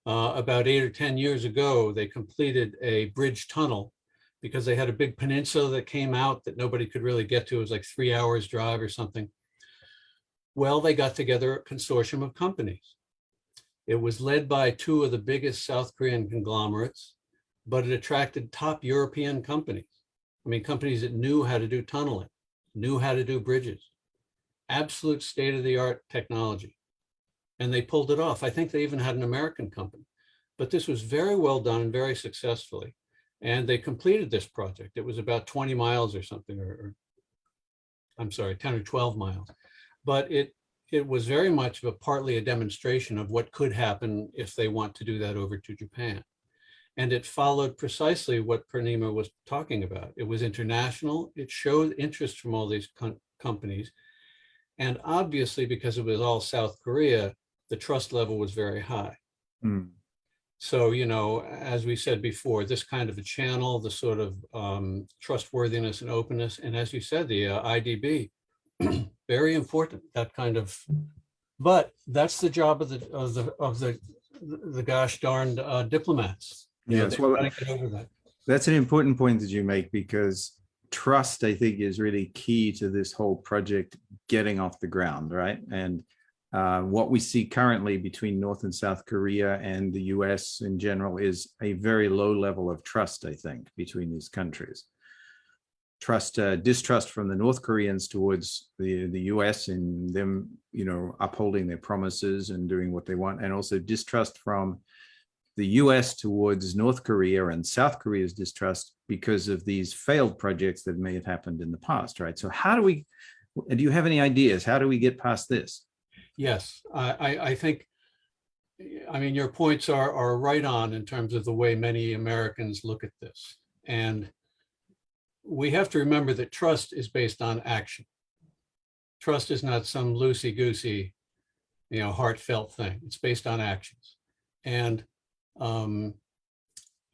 About 8 or 10 years ago, they completed a bridge tunnel because they had a big peninsula that came out that nobody could really get to. It was like 3 hours drive or something. Well, they got together a consortium of companies. It was led by 2 of the biggest South Korean conglomerates, but it attracted top European companies. I mean, companies that knew how to do tunneling, knew how to do bridges, absolute state-of-the-art technology. And they pulled it off. I think they even had an American company, but this was very well done and very successfully. And they completed this project. It was about 20 miles or something, or I'm sorry, 10 or 12 miles. But it was very much of partly a demonstration of what could happen if they want to do that over to Japan. And it followed precisely what Purnima was talking about. It was international. It showed interest from all these companies. And obviously, because it was all South Korea, the trust level was very high. Mm. So, you know, as we said before, this kind of a channel, the sort of trustworthiness and openness, and as you said, the IDB, very important. That kind of, but that's the job of the gosh darned diplomats. Yes, well, get over that. That's an important point that you make, because trust, I think, is really key to this whole project getting off the ground, right? And what we see currently between North and South Korea and the US in general is a very low level of trust, I think, between these countries. Distrust from the North Koreans towards the US and them, you know, upholding their promises and doing what they want, and also distrust from the US towards North Korea and South Korea's distrust because of these failed projects that may have happened in the past, right? So do you have any ideas? How do we get past this? Yes, I think, I mean, your points are right on in terms of the way many Americans look at this. And we have to remember that trust is based on action. Trust is not some loosey-goosey, you know, heartfelt thing. It's based on actions. And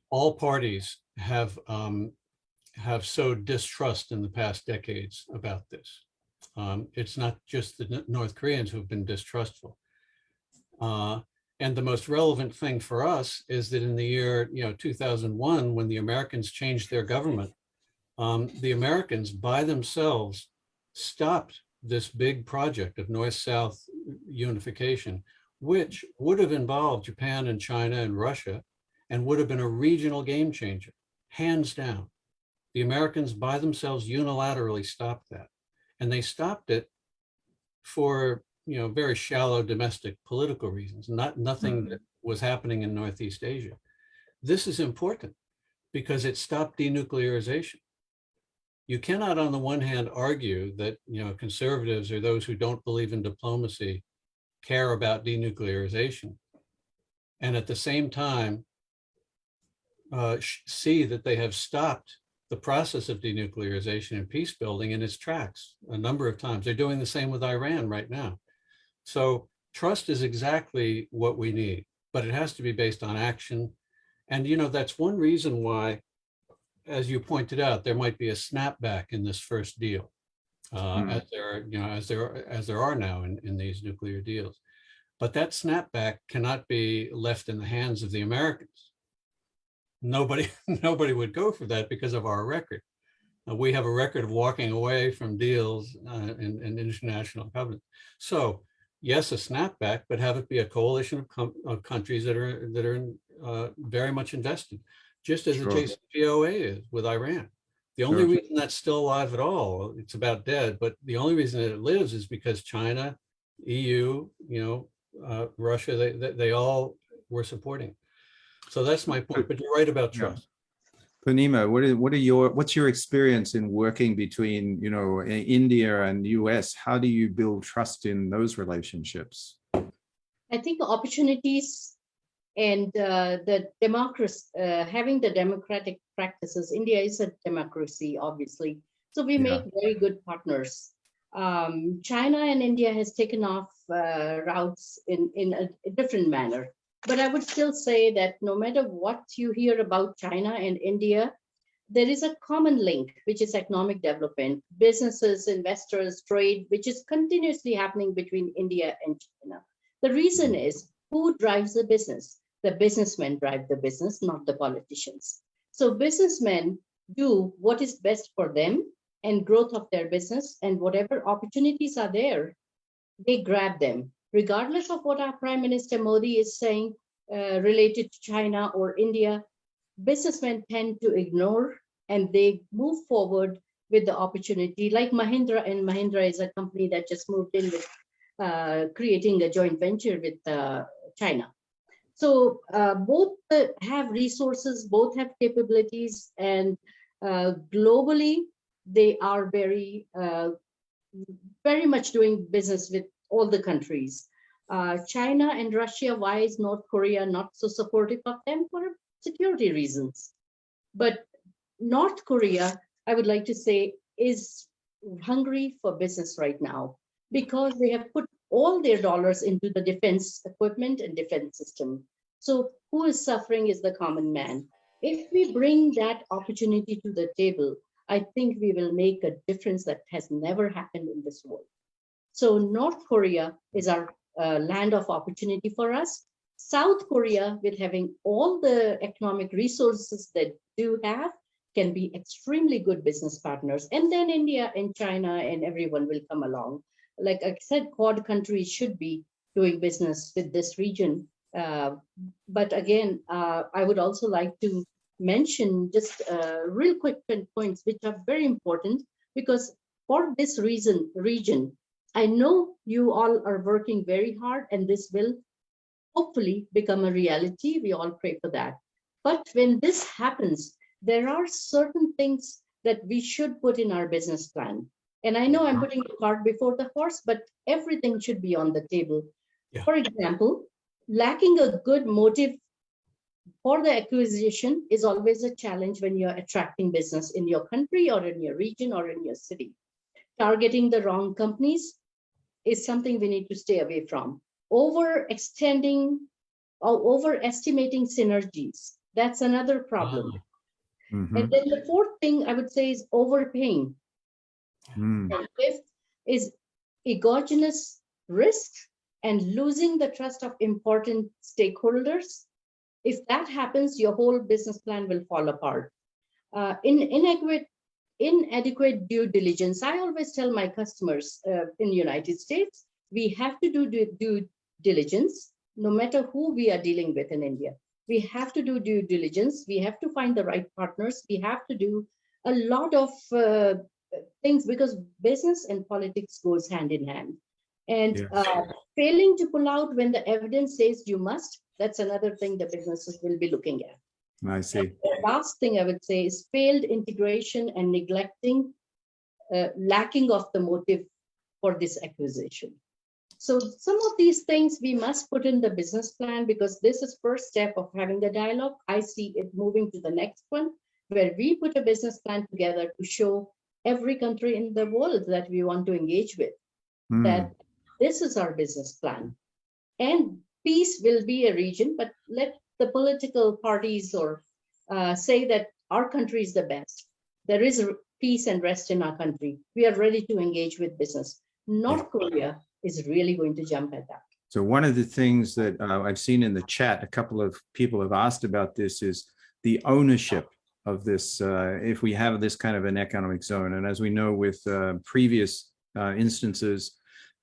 all parties have sowed distrust in the past decades about this. It's not just the North Koreans who've been distrustful. And the most relevant thing for us is that in the year 2001, when the Americans changed their government, the Americans by themselves stopped this big project of North-South unification, which would have involved Japan and China and Russia, and would have been a regional game changer, hands down. The Americans by themselves unilaterally stopped that. And they stopped it for, you know, very shallow domestic political reasons, nothing that was happening in Northeast Asia. This is important because it stopped denuclearization. You cannot, on the one hand, argue that, you know, conservatives or those who don't believe in diplomacy care about denuclearization, and at the same time see that they have stopped the process of denuclearization and peace building in its tracks a number of times. They're doing the same with Iran right now. So trust is exactly what we need, but it has to be based on action. And, you know, that's one reason why, as you pointed out, there might be a snapback in this first deal. as there are now in these nuclear deals. But that snapback cannot be left in the hands of the Americans. Nobody would go for that because of our record. We have a record of walking away from deals in international covenants. So yes, a snapback, but have it be a coalition of countries that are very much invested, just as the JCPOA is with Iran. The only reason that's still alive at all, it's about dead, but the only reason that it lives is because China, EU, Russia, they all were supporting it. So that's my point. But you're right about trust. Purnima, what's your experience in working between India and US? How do you build trust in those relationships? I think opportunities and the democracy, having the democratic practices. India is a democracy, obviously, so we make very good partners. China and India has taken off routes in a different manner. But I would still say that no matter what you hear about China and India, there is a common link, which is economic development, businesses, investors, trade, which is continuously happening between India and China. The reason is who drives the business? The businessmen drive the business, not the politicians. So businessmen do what is best for them and growth of their business, and whatever opportunities are there, they grab them. Regardless of what our Prime Minister Modi is saying related to China or India, businessmen tend to ignore and they move forward with the opportunity. Like Mahindra, and Mahindra is a company that just moved in with creating a joint venture with China. So both have resources, both have capabilities, and globally they are very much doing business with all the countries. China and Russia, why is North Korea not so supportive of them? For security reasons. But North Korea, I would like to say, is hungry for business right now because they have put all their dollars into the defense equipment and defense system. So who is suffering is the common man. If we bring that opportunity to the table, I think we will make a difference that has never happened in this world. So North Korea is our land of opportunity for us. South Korea, with having all the economic resources that do have, can be extremely good business partners. And then India and China and everyone will come along. Like I said, Quad countries should be doing business with this region. But again, I would also like to mention just real quick points which are very important, because for this region, I know you all are working very hard and this will hopefully become a reality. We all pray for that. But when this happens, there are certain things that we should put in our business plan. And I know I'm putting the cart before the horse, but everything should be on the table. Yeah. For example, lacking a good motive for the acquisition is always a challenge when you're attracting business in your country or in your region or in your city. Targeting the wrong companies is something we need to stay away from. Overextending or overestimating synergies, that's another problem. Mm-hmm. And then the fourth thing I would say is overpaying. And fifth is exogenous risk and losing the trust of important stakeholders. If that happens, your whole business plan will fall apart. Inadequate due diligence. I always tell my customers in the United States, we have to do due diligence, no matter who we are dealing with in India. We have to do due diligence. We have to find the right partners. We have to do a lot of things, because business and politics goes hand in hand. And failing to pull out when the evidence says you must, that's another thing the businesses will be looking at. I see. And the last thing I would say is failed integration and neglecting, lacking of the motive for this acquisition. So some of these things we must put in the business plan, because this is first step of having the dialogue. I see it moving to the next one, where we put a business plan together to show every country in the world that we want to engage with, that this is our business plan. And peace will be a region, but let the political parties or say that our country is the best. There is peace and rest in our country. We are ready to engage with business. North Korea is really going to jump at that. So one of the things that I've seen in the chat, a couple of people have asked about this, is the ownership of this, if we have this kind of an economic zone. And as we know with previous instances,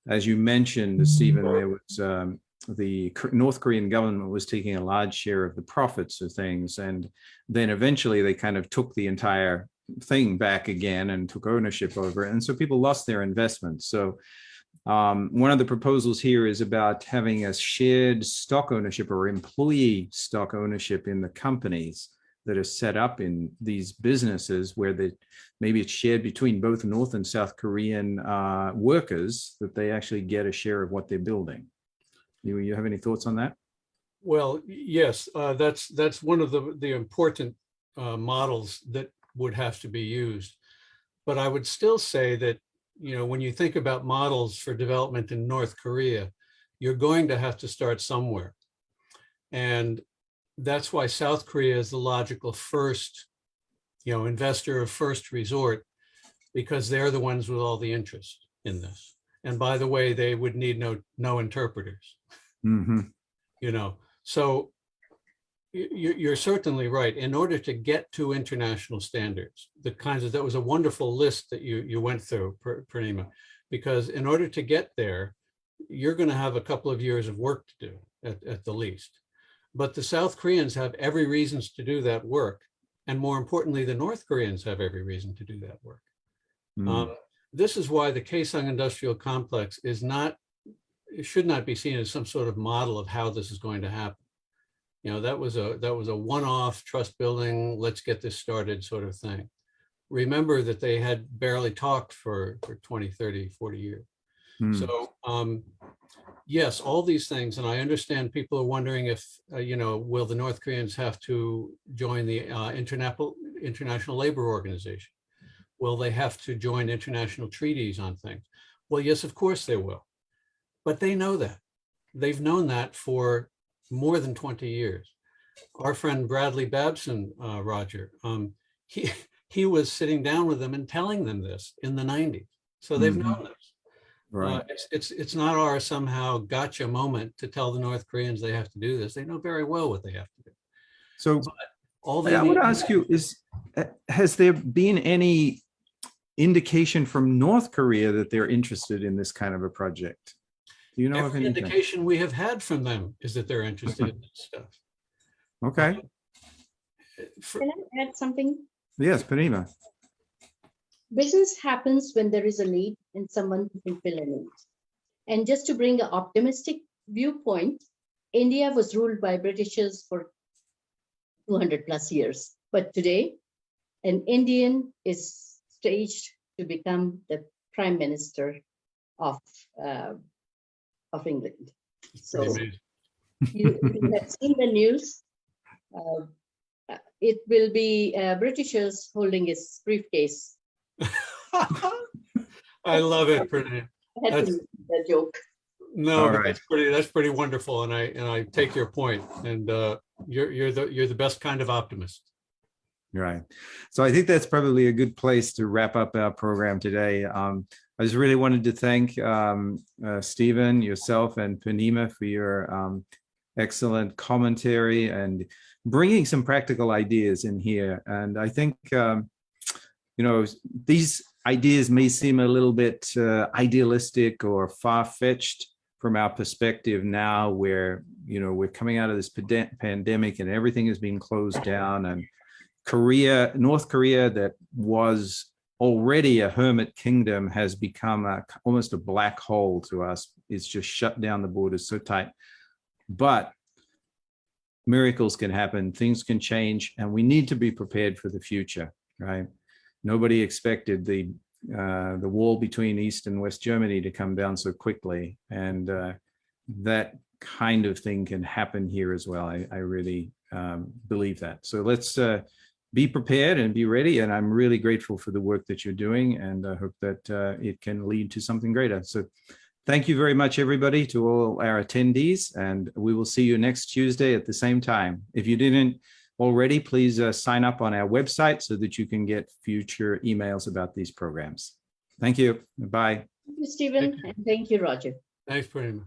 as you mentioned, Stephen, there was the North Korean government was taking a large share of the profits of things. And then eventually they kind of took the entire thing back again and took ownership over it. And so people lost their investments. So one of the proposals here is about having a shared stock ownership or employee stock ownership in the companies that are set up in these businesses, where maybe it's shared between both North and South Korean workers, that they actually get a share of what they're building. You have any thoughts on that? Well, yes, that's one of the important models that would have to be used. But I would still say that, you know, when you think about models for development in North Korea, you're going to have to start somewhere. And that's why South Korea is the logical first, you know, investor of first resort, because they're the ones with all the interest in this. And by the way, they would need no interpreters. Mm-hmm. You know, so you're certainly right. In order to get to international standards, the kinds of, that was a wonderful list that you went through, Purnima, because in order to get there, you're going to have a couple of years of work to do at the least. But the South Koreans have every reason to do that work. And more importantly, the North Koreans have every reason to do that work. Mm. This is why the Kaesong Industrial Complex is not, it should not be seen as some sort of model of how this is going to happen. You know, that was a one-off trust building, let's get this started sort of thing. Remember that they had barely talked for 20, 30, 40 years. So yes, all these things, and I understand people are wondering if, you know, will the North Koreans have to join the International Labor Organization? Will they have to join international treaties on things? Well, yes, of course they will. But they know that. They've known that for more than 20 years. Our friend Bradley Babson, Roger, he was sitting down with them and telling them this in the 90s. So they've known this. Right. It's not our somehow gotcha moment to tell the North Koreans they have to do this. They know very well what they have to do. So I would ask you, has there been any indication from North Korea that they're interested in this kind of a project? Do you know of anything? Indication we have had from them is that they're interested in this stuff. Okay. Can I add something? Yes, Purnima. Business happens when there is a need and someone to fulfill a need. And just to bring an optimistic viewpoint, India was ruled by Britishers for 200 plus years. But today, an Indian is staged to become the Prime Minister of England. So you have seen the news. It will be Britishers holding his briefcase. I love it, Purnima. That's a joke. No, right. That's pretty wonderful, and I take your point. And you're the best kind of optimist. Right. So I think that's probably a good place to wrap up our program today. I just really wanted to thank Stephen, yourself, and Purnima for your excellent commentary and bringing some practical ideas in here. And I think, you know, these ideas may seem a little bit idealistic or far-fetched from our perspective now, where, you know, we're coming out of this pandemic and everything is being closed down, and North Korea, that was already a hermit kingdom, has become almost a black hole to us. It's just shut down the borders so tight. But miracles can happen, things can change, and we need to be prepared for the future, right? Nobody expected the wall between East and West Germany to come down so quickly, and that kind of thing can happen here as well. I really believe that. So let's be prepared and be ready. And I'm really grateful for the work that you're doing, and I hope that it can lead to something greater. So thank you very much, everybody, to all our attendees, and we will see you next Tuesday at the same time. If you didn't already, please sign up on our website so that you can get future emails about these programs. Thank you. Bye. Thank you, Stephen, and thank you, Roger. Thanks, Purnima.